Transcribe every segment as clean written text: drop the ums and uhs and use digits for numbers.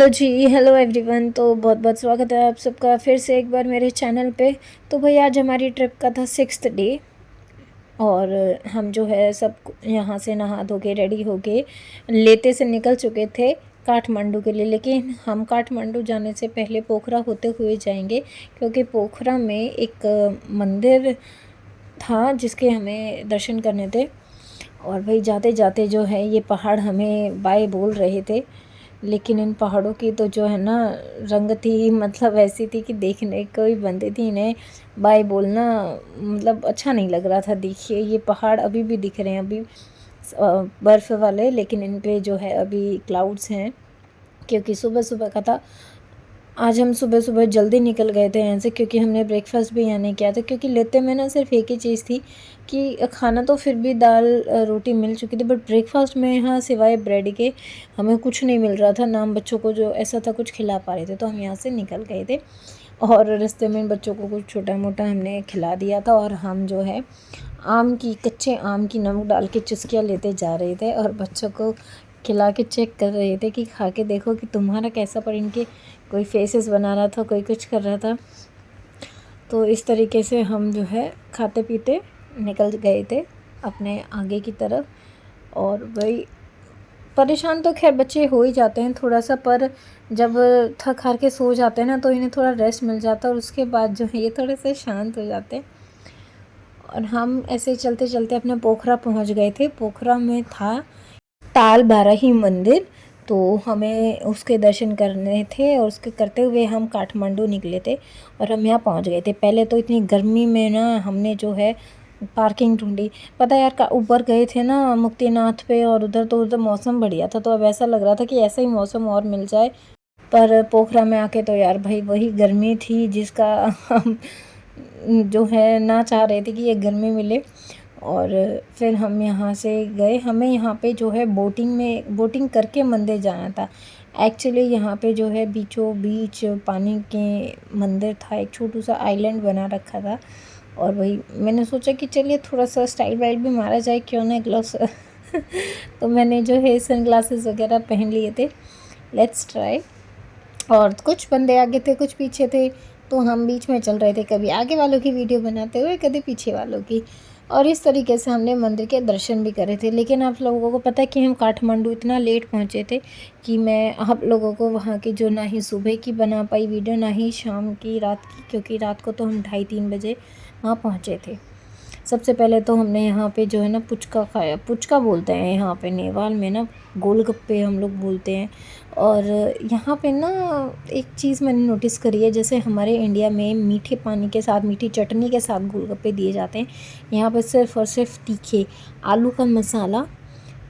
Hello जी, hello everyone. तो बहुत बहुत स्वागत है आप सबका फिर से एक बार मेरे चैनल पे। तो भाई आज हमारी ट्रिप का था 6th डे और हम जो है सब यहाँ से नहा धो के रेडी हो के लेते से निकल चुके थे काठमांडू के लिए। लेकिन हम काठमांडू जाने से पहले पोखरा होते हुए जाएंगे, क्योंकि पोखरा में एक मंदिर था जिसके हमें दर्शन करने थे। और भाई जाते जाते जो है ये पहाड़ हमें बाय बोल रहे थे, लेकिन इन पहाड़ों की तो जो है ना रंगत ही मतलब ऐसी थी कि देखने को ही बनती थी। इन्हें बाय बोलना मतलब अच्छा नहीं लग रहा था। देखिए ये पहाड़ अभी भी दिख रहे हैं, अभी बर्फ़ वाले, लेकिन इन पे जो है अभी क्लाउड्स हैं, क्योंकि सुबह सुबह का था। आज हम सुबह सुबह जल्दी निकल गए थे यहाँ से, क्योंकि हमने ब्रेकफास्ट भी यहाँ नहीं किया था। क्योंकि लेते में ना सिर्फ एक ही चीज़ थी कि खाना तो फिर भी दाल रोटी मिल चुकी थी, बट ब्रेकफास्ट में यहाँ सिवाय ब्रेड के हमें कुछ नहीं मिल रहा था ना। हम बच्चों को जो ऐसा था कुछ खिला पा रहे थे, तो हम यहाँ से निकल गए थे और रास्ते में बच्चों को कुछ छोटा मोटा हमने खिला दिया था। और हम जो है कच्चे आम की नमक डाल के चुस्कियाँ लेते जा रहे थे और बच्चों को खिला के चेक कर रहे थे कि खा के देखो कि तुम्हारा कैसा। पर इनके कोई फेसेस बना रहा था, कोई कुछ कर रहा था। तो इस तरीके से हम जो है खाते पीते निकल गए थे अपने आगे की तरफ। और वही परेशान तो खैर बच्चे हो ही जाते हैं थोड़ा सा, पर जब थक हार के सो जाते हैं ना तो इन्हें थोड़ा रेस्ट मिल जाता है और उसके बाद जो है ये थोड़े से शांत हो जाते हैं। और हम ऐसे चलते चलते अपने पोखरा पहुंच गए थे। पोखरा में था ताल बाराही मंदिर, तो हमें उसके दर्शन करने थे और उसके करते हुए हम काठमांडू निकले थे और हम यहाँ पहुँच गए थे। पहले तो इतनी गर्मी में ना हमने जो है पार्किंग ढूंढी। पता यार का ऊपर गए थे ना मुक्तिनाथ पे, और उधर मौसम बढ़िया था, तो अब ऐसा लग रहा था कि ऐसा ही मौसम और मिल जाए। पर पोखरा में आके तो यार भाई वही गर्मी थी जिसका हम जो है ना चाह रहे थे कि ये गर्मी मिले। और फिर हम यहाँ से गए। हमें यहाँ पे जो है बोटिंग करके मंदिर जाना था। एक्चुअली यहाँ पे जो है बीचों बीच पानी के मंदिर था, एक छोटू सा आइलैंड बना रखा था। और वही मैंने सोचा कि चलिए थोड़ा सा स्टाइल वाइल भी मारा जाए, क्यों ना ग्लव्स तो मैंने जो है सन ग्लासेस वगैरह पहन लिए थे। Let's try. और कुछ बंदे आगे थे कुछ पीछे थे, तो हम बीच में चल रहे थे, कभी आगे वालों की वीडियो बनाते हुए कभी पीछे वालों की। और इस तरीके से हमने मंदिर के दर्शन भी करे थे। लेकिन आप लोगों को पता है कि हम काठमांडू इतना लेट पहुंचे थे कि मैं आप लोगों को वहां की जो ना ही सुबह की बना पाई वीडियो, ना ही शाम की रात की, क्योंकि रात को तो हम 2:30-3 बजे वहाँ पहुँचे थे। सबसे पहले तो हमने यहाँ पे जो है ना पुचका खाया। पुचका बोलते हैं यहाँ पे नेपाल में ना, गोलगप्पे हम लोग बोलते हैं। और यहाँ पे ना एक चीज़ मैंने नोटिस करी है, जैसे हमारे इंडिया में मीठे पानी के साथ मीठी चटनी के साथ गोलगप्पे दिए जाते हैं, यहाँ पे सिर्फ़ और सिर्फ तीखे आलू का मसाला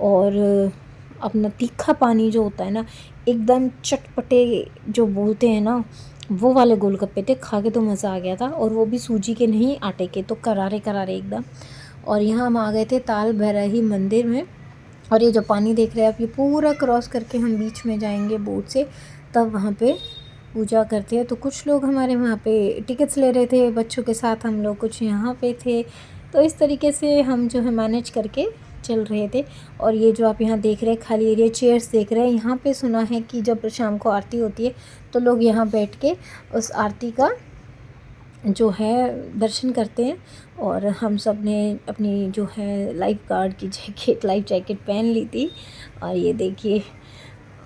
और अपना तीखा पानी जो होता है ना, एकदम चटपटे जो बोलते हैं ना, वो वाले गोलगप्पे थे। खा के तो मज़ा आ गया था, और वो भी सूजी के नहीं आटे के, तो करारे करारे एकदम। और यहाँ हम आ गए थे ताल भैरही मंदिर में। और ये जो पानी देख रहे हैं आप, ये पूरा क्रॉस करके हम बीच में जाएंगे बोट से, तब वहाँ पे पूजा करते हैं। तो कुछ लोग हमारे वहाँ पे टिकट्स ले रहे थे बच्चों के साथ, हम लोग कुछ यहाँ पे थे। तो इस तरीके से हम जो है मैनेज करके चल रहे थे। और ये जो आप यहाँ देख रहे हैं खाली एरिया, चेयर्स देख रहे हैं, यहाँ पे सुना है कि जब शाम को आरती होती है तो लोग यहाँ बैठ के उस आरती का जो है दर्शन करते हैं। और हम सब ने अपनी जो है लाइफ जैकेट पहन ली थी। और ये देखिए,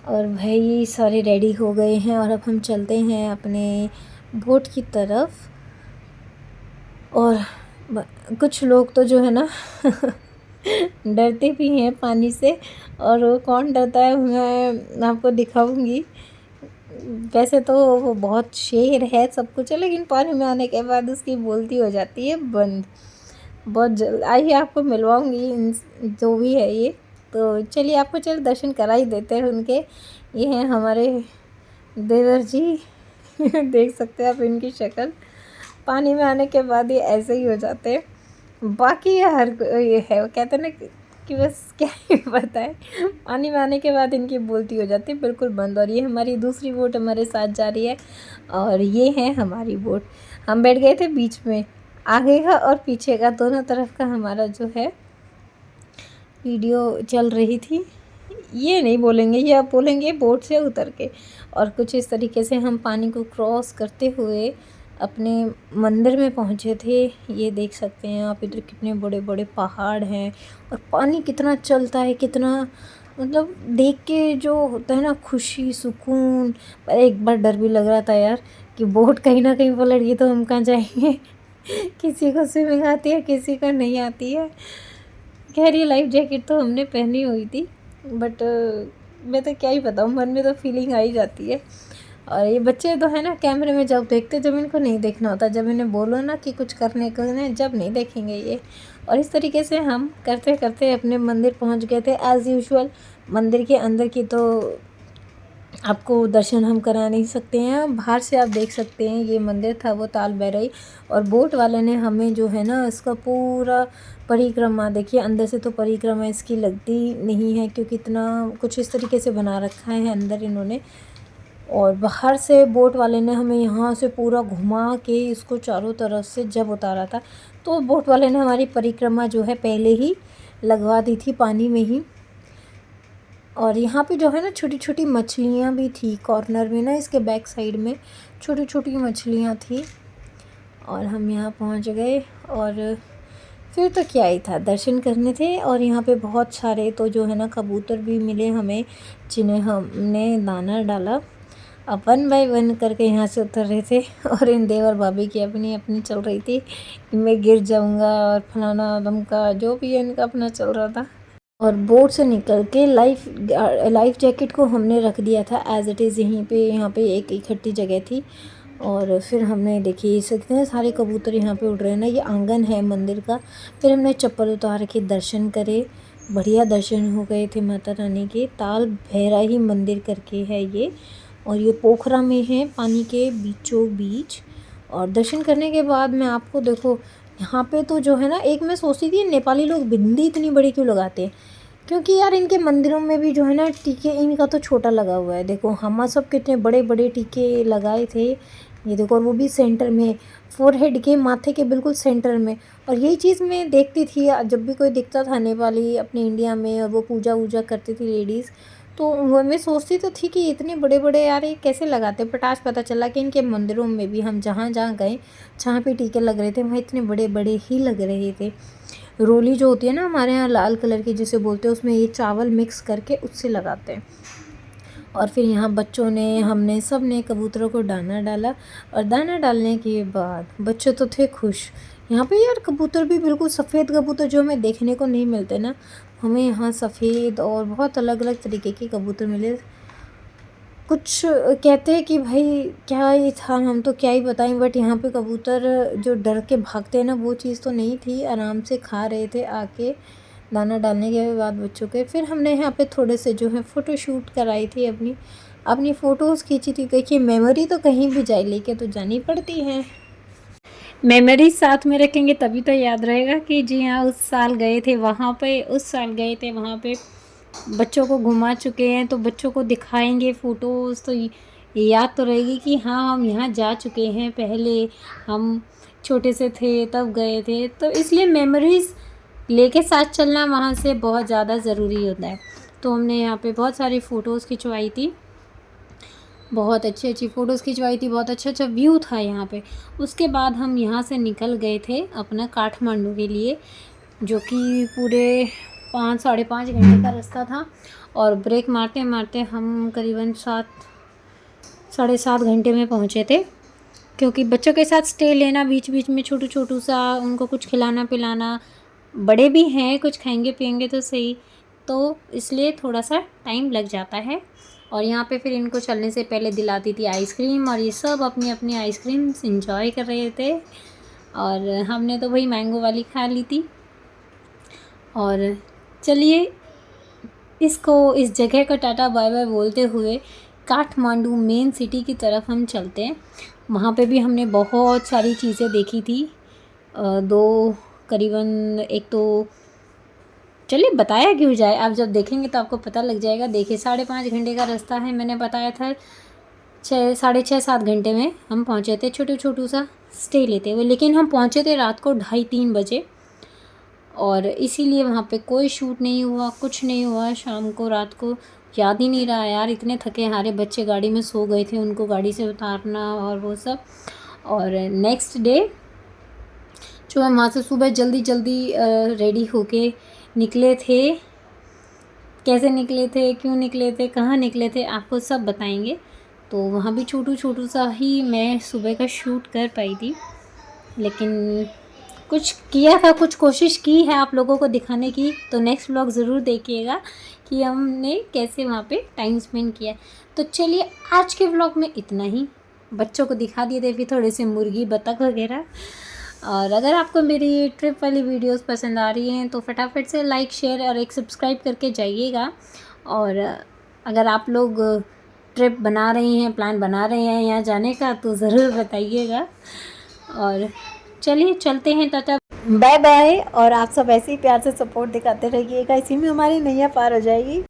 और भाई सारे रेडी हो गए हैं और अब हम चलते हैं अपने बोट की तरफ। और कुछ लोग तो जो है ना डरते भी हैं पानी से, और वो कौन डरता है मैं आपको दिखाऊंगी। वैसे तो वो बहुत शेर है सब कुछ है, लेकिन पानी में आने के बाद उसकी बोलती हो जाती है बंद। बहुत जल्द आइए आपको मिलवाऊंगी इन जो भी है ये। तो चलिए आपको दर्शन करा ही देते हैं उनके। ये हैं हमारे देवर जी देख सकते हैं आप इनकी शक्ल। पानी में आने के बाद ये ऐसे ही हो जाते हैं। बाकी ये है, वो कहते हैं ना कि बस क्या ही बताएं, पानी में आने के बाद इनकी बोलती हो जाती है बिल्कुल बंद। और ये हमारी दूसरी बोट हमारे साथ जा रही है, और ये है हमारी बोट। हम बैठ गए थे बीच में, आगे का और पीछे का दोनों तरफ का हमारा जो है वीडियो चल रही थी। ये नहीं बोलेंगे, ये आप बोलेंगे बोट से उतर के। और कुछ इस तरीके से हम पानी को क्रॉस करते हुए अपने मंदिर में पहुँचे थे। ये देख सकते हैं आप, इधर कितने बड़े बड़े पहाड़ हैं और पानी कितना चलता है, कितना मतलब देख के जो होता है ना खुशी सुकून। पर एक बार डर भी लग रहा था यार कि बोट कहीं ना कहीं पलट गई तो हम कहाँ जाएंगे। किसी को स्विमिंग आती है, किसी को नहीं आती है। खैर ये लाइफ जैकेट तो हमने पहनी हुई थी, बट मैं तो क्या ही बताऊँ, मन में तो फीलिंग आ ही जाती है। और ये बच्चे तो है ना कैमरे में जब देखते, जब इनको नहीं देखना होता, जब इन्हें बोलो ना कि कुछ करने को नहीं, जब नहीं देखेंगे ये। और इस तरीके से हम करते करते अपने मंदिर पहुंच गए थे एज़ यूजुअल। मंदिर के अंदर की तो आपको दर्शन हम करा नहीं सकते हैं, बाहर से आप देख सकते हैं। ये मंदिर था वो ताल भैरई, और बोट वाले ने हमें जो है ना इसका पूरा परिक्रमा, देखिए अंदर से तो परिक्रमा इसकी लगती नहीं है क्योंकि इतना कुछ इस तरीके से बना रखा है अंदर इन्होंने। और बाहर से बोट वाले ने हमें यहाँ से पूरा घुमा के इसको चारों तरफ से जब उतारा था, तो बोट वाले ने हमारी परिक्रमा जो है पहले ही लगवा दी थी पानी में ही। और यहाँ पे जो है ना छोटी छोटी मछलियाँ भी थी कॉर्नर में ना, इसके बैक साइड में छोटी छोटी मछलियाँ थी। और हम यहाँ पहुँच गए और फिर तो क्या ही था, दर्शन करने थे। और यहाँ पे बहुत सारे तो जो है ना कबूतर भी मिले हमें, जिन्हें हमने दाना डाला। अब 1 बाय 1 करके यहाँ से उतर रहे थे। और इन देवर भाभी की अपनी अपनी चल रही थी कि मैं गिर जाऊँगा और फलाना धमका, जो भी है इनका अपना चल रहा था। और बोट से निकल के लाइफ जैकेट को हमने रख दिया था एज़ इट इज़ यहीं पे, यहाँ पे एक इकट्ठी जगह थी। और फिर हमने देखिए सकते हैं सारे कबूतर यहाँ पे उड़ रहे हैं ना, ये आंगन है मंदिर का। फिर हमने चप्पल उतार के दर्शन करे, बढ़िया दर्शन हो गए थे माता रानी के। ताल भैरा ही मंदिर करके है ये, और ये पोखरा में है पानी के बीचों बीच। और दर्शन करने के बाद मैं आपको देखो यहाँ पे तो जो है ना, एक मैं सोचती थी नेपाली लोग बिंदी इतनी बड़ी क्यों लगाते हैं, क्योंकि यार इनके मंदिरों में भी जो है ना टीके, इनका तो छोटा लगा हुआ है। देखो हम सब कितने बड़े बड़े टीके लगाए थे, ये देखो, और वो भी सेंटर में, फोरहेड के माथे के बिल्कुल सेंटर में। और यही चीज़ मैं देखती थी जब भी कोई दिखता था नेपाली अपने इंडिया में, और वो पूजा वूजा करती थी लेडीज़, तो वो मैं सोचती तो थी कि इतने बड़े बड़े यार ये कैसे लगाते। बट आज पता चला कि इनके मंदिरों में भी हम जहाँ जहाँ गए, जहाँ पे टीके लग रहे थे वहाँ इतने बड़े बड़े ही लग रहे थे। रोली जो होती है ना हमारे यहाँ लाल कलर की जिसे बोलते हैं, उसमें ये चावल मिक्स करके उससे लगाते हैं। और फिर यहाँ बच्चों ने, हमने सब ने कबूतरों को दाना डाला। और दाना डालने के बाद बच्चे तो थे खुश। यहाँ पे यार कबूतर भी बिल्कुल सफ़ेद कबूतर जो हमें देखने को नहीं मिलते ना, हमें यहाँ सफ़ेद और बहुत अलग अलग तरीके के कबूतर मिले। कुछ कहते हैं कि भाई क्या ये था, हम तो क्या ही बताएं। बट यहाँ पे कबूतर जो डर के भागते हैं ना, वो चीज़ तो नहीं थी, आराम से खा रहे थे आके दाना डालने के बाद बच्चों के। फिर हमने यहाँ पे थोड़े से जो है फ़ोटो शूट कराई थी, अपनी अपनी फ़ोटोज़ खींची थी। देखिए मेमोरी तो कहीं भी जाए लेके तो जानी पड़ती है, मेमोरी साथ में रखेंगे तभी तो याद रहेगा कि जी हाँ उस साल गए थे वहाँ पे, उस साल गए थे वहाँ पे। बच्चों को घुमा चुके हैं तो बच्चों को दिखाएंगे फ़ोटोज़, तो ये याद तो रहेगी कि हाँ हम यहाँ जा चुके हैं पहले, हम छोटे से थे तब गए थे। तो इसलिए मेमोरीज़ लेके साथ चलना वहाँ से बहुत ज़्यादा ज़रूरी होता है। तो हमने यहाँ पे बहुत सारी फ़ोटोज़ खिंचवाई थी, बहुत अच्छी अच्छी फ़ोटोज़ खिंचवाई थी, बहुत अच्छा अच्छा व्यू था यहाँ पे। उसके बाद हम यहाँ से निकल गए थे अपना काठमांडू के लिए, जो कि पूरे 5-5.5 घंटे का रास्ता था। और ब्रेक मारते मारते हम करीबन 7-7.5 घंटे में पहुँचे थे, क्योंकि बच्चों के साथ स्टे लेना, बीच बीच में छोटू छोटू सा उनको कुछ खिलाना पिलाना, बड़े भी हैं कुछ खाएंगे पिएंगे तो सही, तो इसलिए थोड़ा सा टाइम लग जाता है। और यहाँ पे फिर इनको चलने से पहले दिलाती थी आइसक्रीम, और ये सब अपनी अपनी आइसक्रीम्स इंजॉय कर रहे थे। और हमने तो भाई मैंगो वाली खा ली थी। और चलिए इस जगह को टाटा बाय बाय बोलते हुए काठमांडू मेन सिटी की तरफ हम चलते हैं। वहाँ पे भी हमने बहुत सारी चीज़ें देखी थी, दो करीबन, एक तो चलिए बताया क्यों जाए, आप जब देखेंगे तो आपको पता लग जाएगा। देखिए 5.5 घंटे का रास्ता है, मैंने बताया था 6-6.5-7 घंटे में हम पहुँचे थे, छोटू छोटू सा स्टे लेते हुए। लेकिन हम पहुँचे थे रात को 2:30-3 बजे। और इसीलिए वहाँ पे कोई शूट नहीं हुआ, कुछ नहीं हुआ। शाम को, रात को याद ही नहीं रहा यार, इतने थके हारे बच्चे गाड़ी में सो गए थे, उनको गाड़ी से उतारना और वो सब। और नेक्स्ट डे जो हम वहाँ से सुबह जल्दी जल्दी रेडी होके निकले थे। कैसे निकले थे, क्यों निकले थे, कहाँ निकले थे, आपको सब बताएंगे। तो वहाँ भी छोटू छोटू सा ही मैं सुबह का शूट कर पाई थी, लेकिन कुछ किया था, कुछ कोशिश की है आप लोगों को दिखाने की। तो नेक्स्ट व्लॉग ज़रूर देखिएगा कि हमने कैसे वहाँ पे टाइम स्पेंड किया। तो चलिए आज के व्लॉग में इतना ही। बच्चों को दिखा दिए थे, फिर थोड़े से मुर्गी, बतख वगैरह। और अगर आपको मेरी ट्रिप वाली वीडियोस पसंद आ रही हैं तो फटाफट से लाइक, शेयर और एक सब्सक्राइब करके जाइएगा। और अगर आप लोग ट्रिप बना रही हैं, प्लान बना रहे हैं यहाँ जाने का, तो ज़रूर बताइएगा। और चलिए चलते हैं, टाटा बाय बाय। और आप सब ऐसे ही प्यार से सपोर्ट दिखाते रहिएगा, इसी में हमारी नैया पार हो जाएगी।